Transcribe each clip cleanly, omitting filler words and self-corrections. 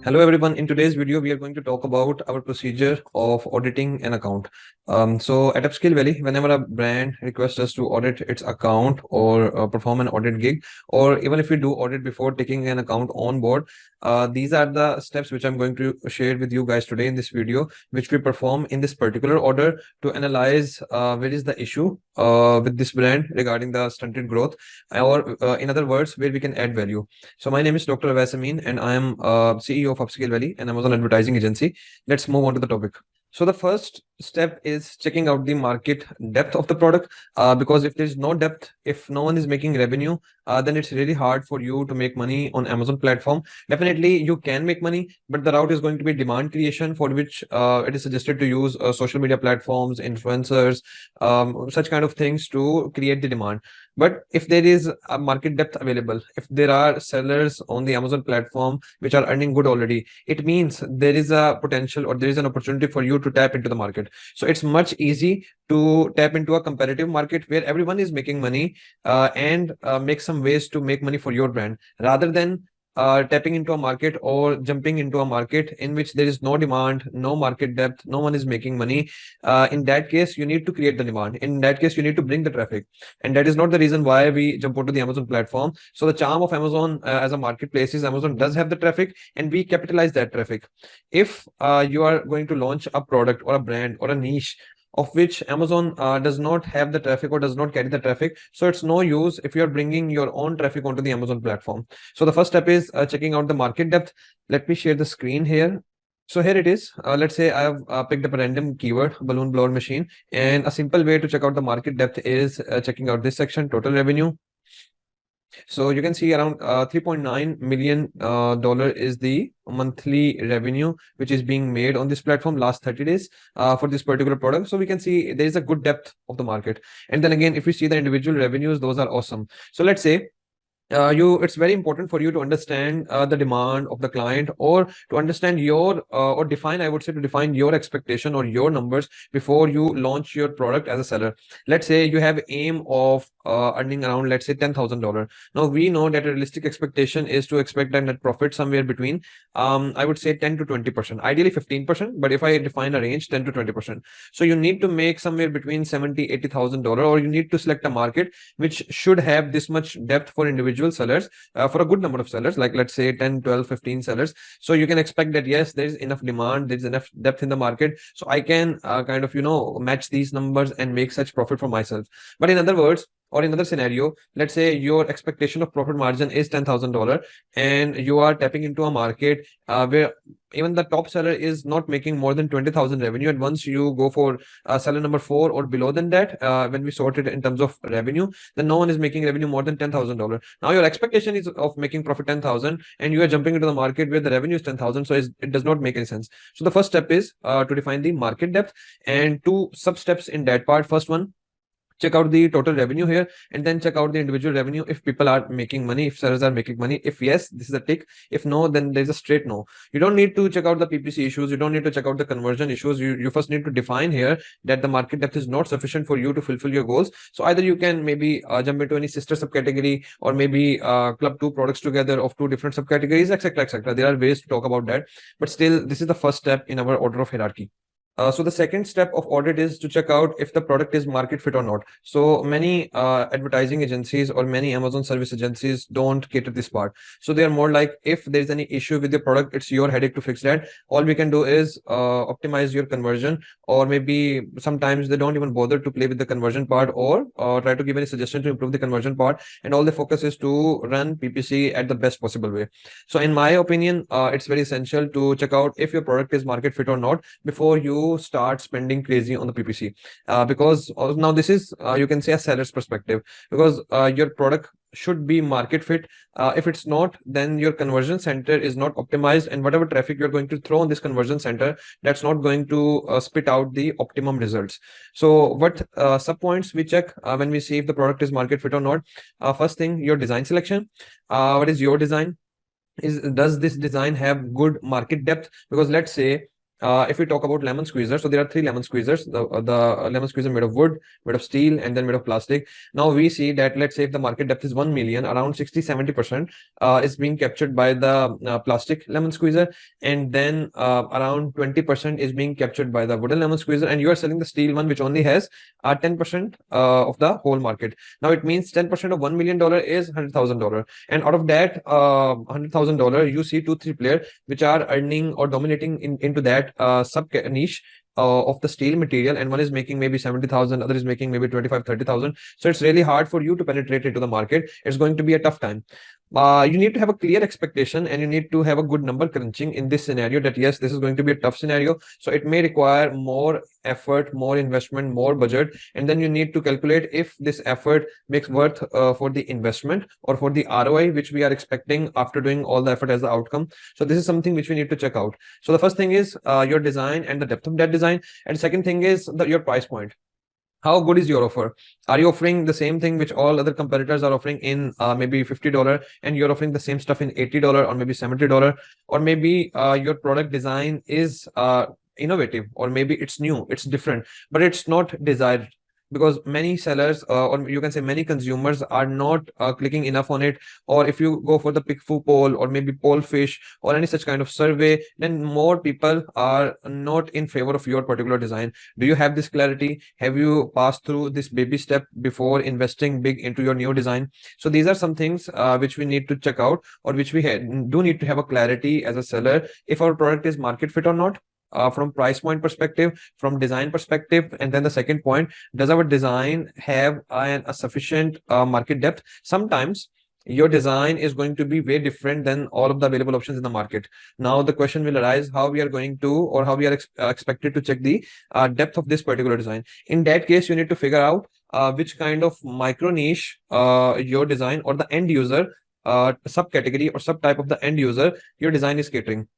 Hello everyone. In today's video, we are going to talk about our procedure of auditing an account. So at Upscale Valley, whenever a brand requests us to audit its account or perform an audit gig, or even if we do audit before taking an account on board, these are the steps which I'm going to share with you guys today in this video, which we perform in this particular order to analyze where is the issue with this brand regarding the stunted growth, or in other words, where we can add value. So my name is Dr. Amin, and I am CEO of Upscale Valley, an Amazon advertising agency. Let's move on to the topic. So the first step is checking out the market depth of the product, because if there's no depth, if no one is making revenue, then it's really hard for you to make money on Amazon platform. Definitely you can make money, but the route is going to be demand creation, for which it is suggested to use social media platforms, influencers, such kind of things to create the demand. But if there is a market depth available, if there are sellers on the Amazon platform which are earning good already, it means there is a potential or there is an opportunity for you to tap into the market. So it's much easy to tap into a competitive market where everyone is making money, and make some ways to make money for your brand, rather than tapping into a market or jumping into a market in which there is no demand, no market depth, no one is making money. In that case, you need to create the demand. In that case, you need to bring the traffic. And that is not the reason why we jump onto the Amazon platform. So the charm of Amazon as a marketplace is Amazon does have the traffic and we capitalize that traffic. If you are going to launch a product or a brand or a niche of which Amazon does not have the traffic or does not carry the traffic, so it's no use if you're bringing your own traffic onto the Amazon platform. So the first step is checking out the market depth. Let me share the screen here. So here it is. Let's say I have picked up a random keyword, balloon blower machine, and a simple way to check out the market depth is checking out this section, total revenue. So you can see around $3.9 million is the monthly revenue which is being made on this platform last 30 days for this particular product. So we can see there is a good depth of the market. And then again, if we see the individual revenues, those are awesome. So let's say it's very important for you to understand the demand of the client, or to understand your or define, I would say, to define your expectation or your numbers before you launch your product as a seller. Let's say you have aim of earning around, let's say, $10,000. Now we know that a realistic expectation is to expect a net profit somewhere between I would say 10 to 20%, ideally 15%, but if I define a range, 10 to 20%. So you need to make somewhere between $70,000-$80,000, or you need to select a market which should have this much depth for individual sellers, for a good number of sellers, like let's say 10, 12, 15 sellers. So you can expect that yes, there is enough demand, there is enough depth in the market, so I can kind of match these numbers and make such profit for myself. But in other words, or in another scenario, let's say your expectation of profit margin is $10,000 and you are tapping into a market where even the top seller is not making more than 20,000 revenue, and once you go for seller number 4 or below than that, when we sort it in terms of revenue, then no one is making revenue more than $10,000. Now your expectation is of making profit 10,000 and you are jumping into the market where the revenue is 10,000, so it does not make any sense. So the first step is to define the market depth, and two sub steps in that part. First one, check out the total revenue here, and then check out the individual revenue. If people are making money, if sellers are making money, if yes, this is a tick. If no, then there's a straight no. You don't need to check out the PPC issues, you don't need to check out the conversion issues. You first need to define here that the market depth is not sufficient for you to fulfill your goals. So either you can maybe jump into any sister subcategory, or maybe club two products together of two different subcategories, etc, etc. There are ways to talk about that, but still this is the first step in our order of hierarchy. So the second step of audit is to check out if the product is market fit or not. So many advertising agencies or many Amazon service agencies don't cater this part. So they are more like, if there is any issue with your product, it's your headache to fix that. All we can do is optimize your conversion, or maybe sometimes they don't even bother to play with the conversion part, or try to give any suggestion to improve the conversion part. And all the focus is to run PPC at the best possible way. So in my opinion, it's very essential to check out if your product is market fit or not before you start spending crazy on the PPC, because now this is you can say a seller's perspective, because your product should be market fit. If it's not, then your conversion center is not optimized, and whatever traffic you're going to throw on this conversion center, that's not going to spit out the optimum results. So what sub points we check when we see if the product is market fit or not? First thing, your design selection. What is your design? Does this design have good market depth? Because let's say If we talk about lemon squeezer, so there are three lemon squeezers. The lemon squeezer made of wood, made of steel, and then made of plastic. Now we see that, let's say if the market depth is 1 million, around 60-70% is being captured by the plastic lemon squeezer, and then around 20% is being captured by the wooden lemon squeezer, and you are selling the steel one, which only has 10% of the whole market. Now it means 10% of $1 million is $100,000, and out of that $100,000, you see 2-3 players which are earning or dominating into that sub niche of the steel material, and one is making maybe 70,000, other is making maybe 25-30,000. So it's really hard for you to penetrate into the market. It's going to be a tough time. You need to have a clear expectation, and you need to have a good number crunching in this scenario, that yes, this is going to be a tough scenario, so it may require more effort, more investment, more budget, and then you need to calculate if this effort makes worth for the investment or for the ROI which we are expecting after doing all the effort as the outcome. So this is something which we need to check out. So the first thing is your design and the depth of that design, and second thing is your price point. How good is your offer? Are you offering the same thing which all other competitors are offering in maybe $50, and you're offering the same stuff in $80 or maybe $70? Or maybe your product design is innovative, or maybe it's new, it's different, but it's not desired, because many sellers or you can say many consumers are not clicking enough on it. Or if you go for the PickFu poll or maybe Pollfish or any such kind of survey, then more people are not in favor of your particular design. Do you have this clarity? Have you passed through this baby step before investing big into your new design? So these are some things which we need to check out, or which we do need to have a clarity as a seller, if our product is market fit or not, from price point perspective, from design perspective. And then the second point, does our design have a sufficient market depth? Sometimes your design is going to be way different than all of the available options in the market. Now the question will arise, how we are going to, or how we are expected to check the depth of this particular design. In that case, you need to figure out which kind of micro niche your design or the end user subcategory or subtype of the end user your design is catering.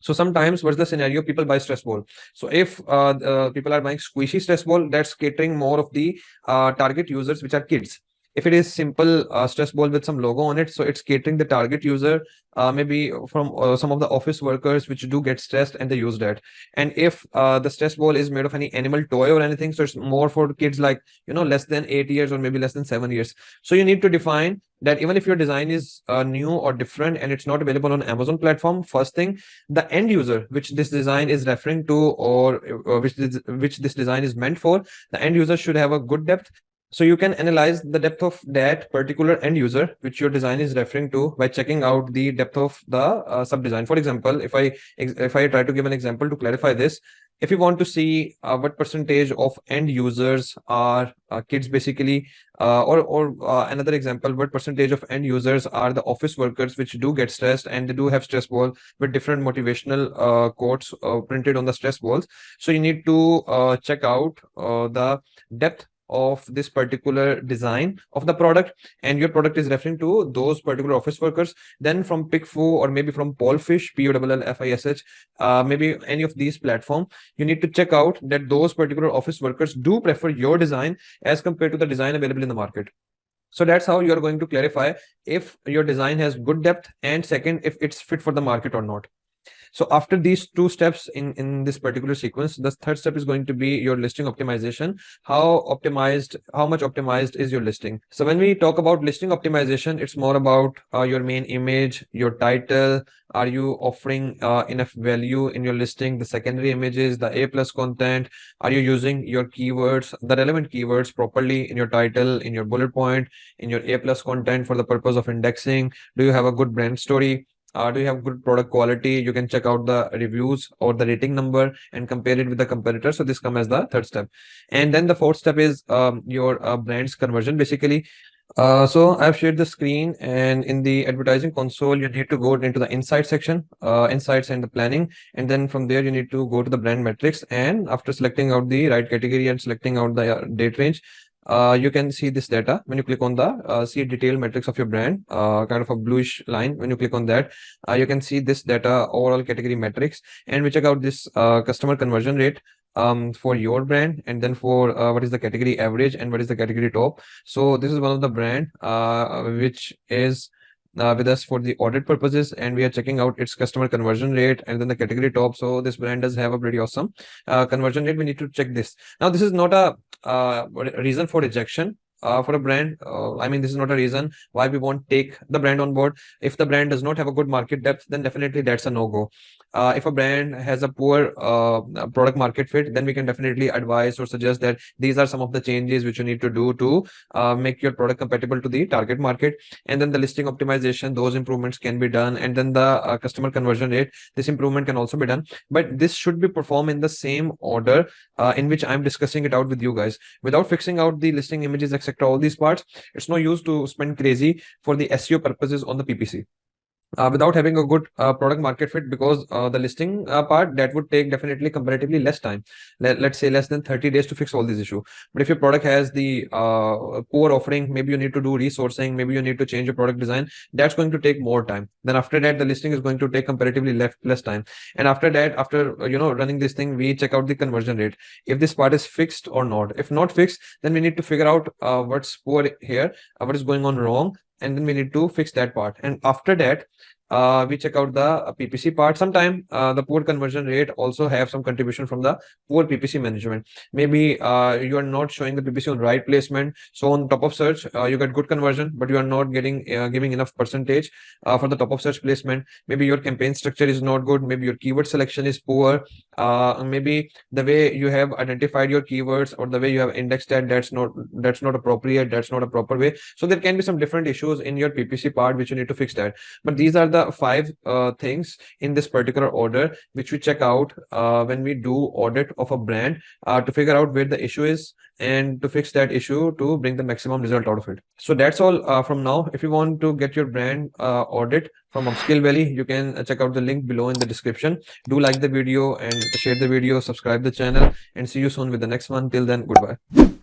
So sometimes what's the scenario? People buy stress ball. So if people are buying squishy stress ball, that's catering more of the target users, which are kids. If it is simple stress ball with some logo on it, so it's catering the target user, maybe from some of the office workers which do get stressed and they use that. And if the stress ball is made of any animal toy or anything, so it's more for kids like, less than 8 years or maybe less than 7 years. So you need to define that even if your design is new or different and it's not available on Amazon platform, first thing, the end user which this design is referring to, or which this design is meant for, the end user should have a good depth. So you can analyze the depth of that particular end user which your design is referring to by checking out the depth of the sub design. For example, if I try to give an example to clarify this, if you want to see what percentage of end users are kids basically, or another example, what percentage of end users are the office workers which do get stressed and they do have stress ball with different motivational quotes printed on the stress balls. So you need to check out the depth of this particular design of the product, and your product is referring to those particular office workers. Then from PickFu or maybe from Pollfish, Pollfish, maybe any of these platform, you need to check out that those particular office workers do prefer your design as compared to the design available in the market. So that's how you are going to clarify if your design has good depth, and second, if it's fit for the market or not. So after these two steps in this particular sequence, the third step is going to be your listing optimization. How much optimized is your listing? So when we talk about listing optimization, it's more about your main image, your title. Are you offering enough value in your listing? The secondary images, the A+ content. Are you using your keywords, the relevant keywords properly in your title, in your bullet point, in your A+ content for the purpose of indexing? Do you have a good brand story? Do you have good product quality? You can check out the reviews or the rating number and compare it with the competitor. So this comes as the third step. And then the fourth step is your brand's conversion basically. So I've shared the screen, and in the advertising console, you need to go into the insight section, insights and the planning. And then from there, you need to go to the brand metrics. And after selecting out the right category and selecting out the date range, you can see this data when you click on the see detailed metrics of your brand, kind of a bluish line. When you click on that, you can see this data, overall category metrics, and we check out this customer conversion rate for your brand, and then for what is the category average and what is the category top. So this is one of the brand which is with us for the audit purposes, and we are checking out its customer conversion rate and then the category top. So this brand does have a pretty awesome conversion rate. We need to check this. Now, this is not a reason for rejection for a brand. I mean, this is not a reason why we won't take the brand on board. If the brand does not have a good market depth, then definitely that's a no-go. If a brand has a poor product market fit, then we can definitely advise or suggest that these are some of the changes which you need to do to make your product compatible to the target market. And then the listing optimization, those improvements can be done. And then the customer conversion rate, this improvement can also be done. But this should be performed in the same order in which I'm discussing it out with you guys. Without fixing out the listing images, etc., all these parts, it's no use to spend crazy for the SEO purposes on the PPC. Without having a good product market fit, because the listing part, that would take definitely comparatively less time. Let's say less than 30 days to fix all these issues. But if your product has the poor offering, maybe you need to do resourcing, maybe you need to change your product design, that's going to take more time. Then after that, the listing is going to take comparatively less time. And after that, after running this thing, we check out the conversion rate, if this part is fixed or not. If not fixed, then we need to figure out what's poor here, what is going on wrong, and then we need to fix that part. And after that, we check out the PPC part. Sometime the poor conversion rate also have some contribution from the poor PPC management. Maybe you are not showing the PPC on right placement. So on top of search, you get good conversion, but you are not getting giving enough percentage for the top of search placement. Maybe your campaign structure is not good. Maybe your keyword selection is poor. Maybe the way you have identified your keywords or the way you have indexed that, that's not appropriate. That's not a proper way. So there can be some different issues in your PPC part which you need to fix that. But these are the 5 things in this particular order which we check out when we do audit of a brand to figure out where the issue is and to fix that issue to bring the maximum result out of it. So that's all from now. If you want to get your brand audit from Upscale Valley, you can check out the link below in the description. Do like the video and share the video, subscribe the channel, and see you soon with the next one. Till then, goodbye.